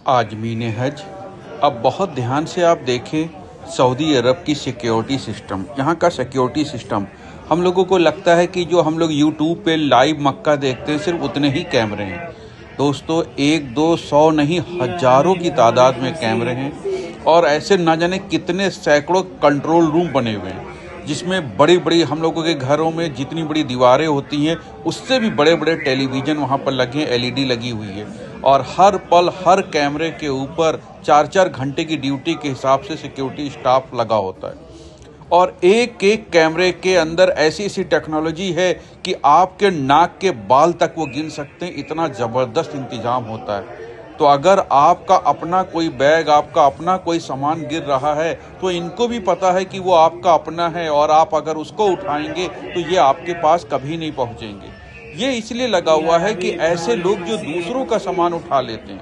आज़मीन हज। अब बहुत ध्यान से आप देखें सऊदी अरब की सिक्योरिटी सिस्टम, यहाँ का सिक्योरिटी सिस्टम। हम लोगों को लगता है कि जो हम लोग यूट्यूब पे लाइव मक्का देखते हैं सिर्फ उतने ही कैमरे हैं। दोस्तों, 1-2-100 नहीं, हज़ारों की तादाद में कैमरे हैं और ऐसे ना जाने कितने सैकड़ों कंट्रोल रूम बने हुए हैं, जिसमें बड़ी बड़ी हम लोगों के घरों में जितनी बड़ी दीवारें होती हैं उससे भी बड़े बड़े टेलीविज़न वहाँ पर लगे हैं, एलईडी लगी हुई है और हर पल हर कैमरे के ऊपर 4-4 घंटे की ड्यूटी के हिसाब से सिक्योरिटी स्टाफ लगा होता है। और एक एक कैमरे के अंदर ऐसी ऐसी टेक्नोलॉजी है कि आपके नाक के बाल तक वो गिन सकते हैं, इतना ज़बरदस्त इंतज़ाम होता है। तो अगर आपका अपना कोई बैग, आपका अपना कोई सामान गिर रहा है तो इनको भी पता है कि वो आपका अपना है और आप अगर उसको उठाएंगे तो ये आपके पास कभी नहीं पहुंचेंगे। ये इसलिए लगा हुआ है कि ऐसे लोग जो दूसरों का सामान उठा लेते हैं,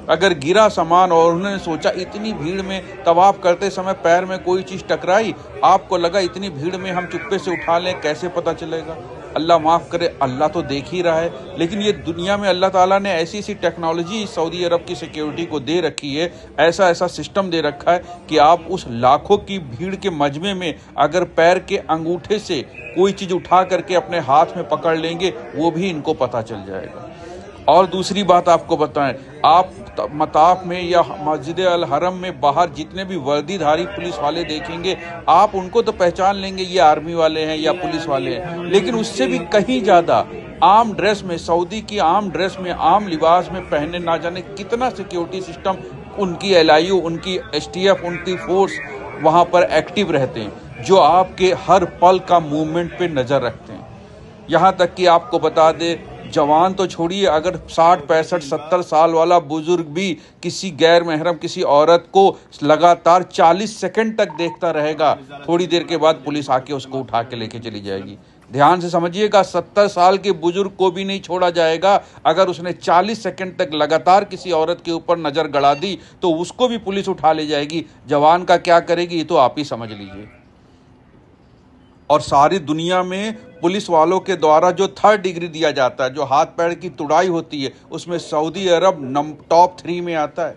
अगर गिरा सामान और उन्होंने सोचा इतनी भीड़ में तवाफ करते समय पैर में कोई चीज़ टकराई, आपको लगा इतनी भीड़ में हम चुप्पे से उठा लें, कैसे पता चलेगा? अल्लाह माफ़ करे, अल्लाह तो देख ही रहा है। लेकिन ये दुनिया में अल्लाह ताला ने ऐसी ऐसी टेक्नोलॉजी सऊदी अरब की सिक्योरिटी को दे रखी है, ऐसा ऐसा सिस्टम दे रखा है कि आप उस लाखों की भीड़ के मजमे में अगर पैर के अंगूठे से कोई चीज़ उठा करके अपने हाथ में पकड़ लेंगे, वो भी इनको पता चल जाएगा। और दूसरी बात आपको बताएं, आप मताफ में या मस्जिद अल हरम में बाहर जितने भी वर्दीधारी पुलिस वाले देखेंगे, आप उनको तो पहचान लेंगे ये आर्मी वाले हैं या पुलिस वाले हैं, लेकिन उससे भी कहीं ज़्यादा आम ड्रेस में, सऊदी की आम ड्रेस में, आम लिबास में पहने ना जाने कितना सिक्योरिटी सिस्टम, उनकी एलआईयू, उनकी एसटीएफ, उनकी फोर्स वहाँ पर एक्टिव रहते हैं, जो आपके हर पल का मूवमेंट पे नज़र रखते हैं। यहाँ तक कि आपको बता दे, जवान तो छोड़िए, अगर 60, 65, 70 साल वाला बुजुर्ग भी किसी गैर महरम किसी औरत को लगातार 40 सेकंड तक देखता रहेगा, थोड़ी देर के बाद पुलिस आके उसको उठा के लेके चली जाएगी। ध्यान से समझिएगा, 70 साल के बुजुर्ग को भी नहीं छोड़ा जाएगा। अगर उसने 40 सेकंड तक लगातार किसी औरत के ऊपर नज़र गड़ा दी तो उसको भी पुलिस उठा ले जाएगी। जवान का क्या करेगी ये तो आप ही समझ लीजिए। और सारी दुनिया में पुलिस वालों के द्वारा जो 3rd डिग्री दिया जाता है, जो हाथ पैर की तुड़ाई होती है, उसमें सऊदी अरब टॉप 3 में आता है।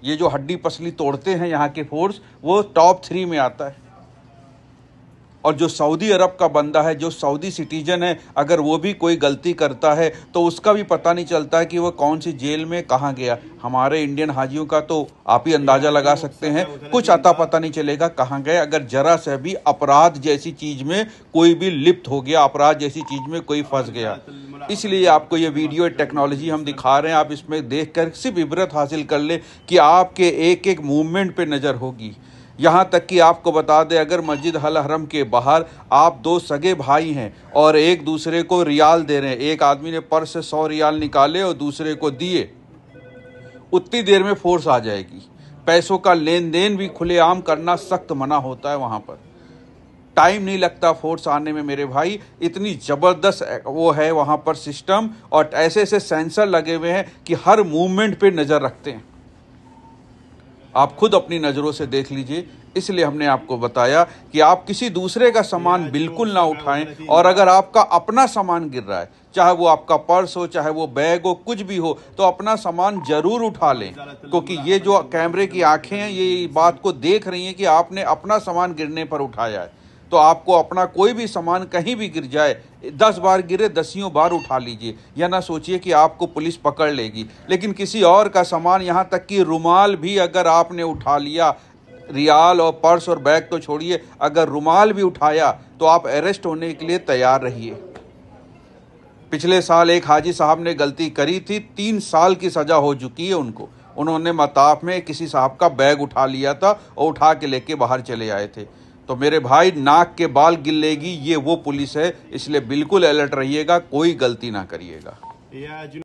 ये जो हड्डी पसली तोड़ते हैं यहाँ के फोर्स, वो टॉप 3 में आता है। और जो सऊदी अरब का बंदा है, जो सऊदी सिटीजन है, अगर वो भी कोई गलती करता है तो उसका भी पता नहीं चलता है कि वो कौन सी जेल में कहाँ गया। हमारे इंडियन हाजियों का तो आप ही अंदाज़ा लगा सकते हैं, कुछ अता पता नहीं चलेगा कहाँ गए। अगर जरा से भी अपराध जैसी चीज़ में कोई भी लिप्त हो गया, अपराध जैसी चीज़ में कोई फंस गया। इसलिए आपको ये वीडियो टेक्नोलॉजी हम दिखा रहे हैं, आप इसमें देख कर सिर्फ इबरत हासिल कर ले कि आपके एक एक मूवमेंट पर नज़र होगी। यहाँ तक कि आपको बता दें, अगर मस्जिद अल हरम के बाहर आप 2 सगे भाई हैं और एक दूसरे को रियाल दे रहे हैं, एक आदमी ने पर्स से 100 रियाल निकाले और दूसरे को दिए, उतनी देर में फोर्स आ जाएगी। पैसों का लेन देन भी खुलेआम करना सख्त मना होता है वहाँ पर। टाइम नहीं लगता फोर्स आने में मेरे भाई, इतनी ज़बरदस्त वो है वहाँ पर सिस्टम, और ऐसे ऐसे सेंसर लगे हुए हैं कि हर मूवमेंट पे नज़र रखते हैं। आप खुद अपनी नज़रों से देख लीजिए। इसलिए हमने आपको बताया कि आप किसी दूसरे का सामान बिल्कुल ना उठाएं, और अगर आपका अपना सामान गिर रहा है, चाहे वो आपका पर्स हो, चाहे वो बैग हो, कुछ भी हो, तो अपना सामान जरूर उठा लें, क्योंकि ये जो कैमरे की आंखें हैं ये बात को देख रही हैं कि आपने अपना सामान गिरने पर उठाया है। तो आपको अपना कोई भी सामान कहीं भी गिर जाए, 10 बार गिरे 10 बार उठा लीजिए, या ना सोचिए कि आपको पुलिस पकड़ लेगी। लेकिन किसी और का सामान, यहाँ तक कि रुमाल भी अगर आपने उठा लिया, रियाल और पर्स और बैग तो छोड़िए, अगर रुमाल भी उठाया तो आप अरेस्ट होने के लिए तैयार रहिए। पिछले साल एक हाजी साहब ने गलती करी थी, 3 साल की सज़ा हो चुकी है उनको। उन्होंने मताफ में किसी साहब का बैग उठा लिया था और उठा के लेके बाहर चले आए थे। तो मेरे भाई, नाक के बाल गिलेगी, ये वो पुलिस है, इसलिए बिल्कुल अलर्ट रहिएगा, कोई गलती ना करिएगा।